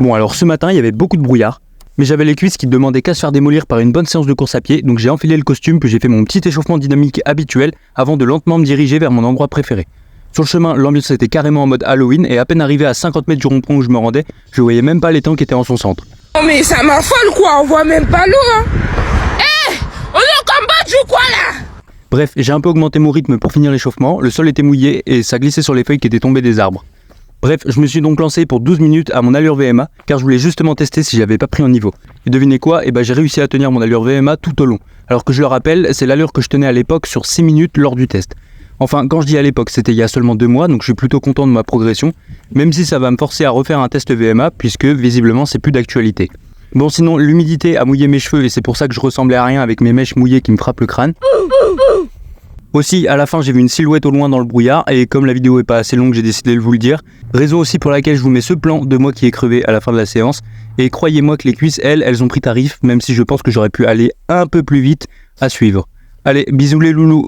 Bon alors ce matin il y avait beaucoup de brouillard, mais j'avais les cuisses qui ne demandaient qu'à se faire démolir par une bonne séance de course à pied, donc j'ai enfilé le costume puis j'ai fait mon petit échauffement dynamique habituel avant de lentement me diriger vers mon endroit préféré. Sur le chemin, l'ambiance était carrément en mode Halloween et à peine arrivé à 50 mètres du rond-point où je me rendais, je voyais même pas l'étang qui était en son centre. Non mais ça m'affole quoi, on voit même pas l'eau hein. On est au Cambodge ou quoi là? Bref, j'ai un peu augmenté mon rythme pour finir l'échauffement, le sol était mouillé et ça glissait sur les feuilles qui étaient tombées des arbres. Bref, je me suis donc lancé pour 12 minutes à mon allure VMA, car je voulais justement tester si j'avais pas pris en niveau. Et devinez quoi, j'ai réussi à tenir mon allure VMA tout au long. Alors que je le rappelle, c'est l'allure que je tenais à l'époque sur 6 minutes lors du test. Enfin, quand je dis à l'époque, c'était il y a seulement 2 mois, donc je suis plutôt content de ma progression, même si ça va me forcer à refaire un test VMA, puisque visiblement c'est plus d'actualité. Bon sinon, l'humidité a mouillé mes cheveux et c'est pour ça que je ressemblais à rien avec mes mèches mouillées qui me frappent le crâne. Aussi, à la fin, j'ai vu une silhouette au loin dans le brouillard et comme la vidéo est pas assez longue, j'ai décidé de vous le dire. Raison aussi pour laquelle je vous mets ce plan de moi qui est crevé à la fin de la séance. Et croyez-moi que les cuisses, elles ont pris tarif, même si je pense que j'aurais pu aller un peu plus vite à suivre. Allez, bisous les loulous!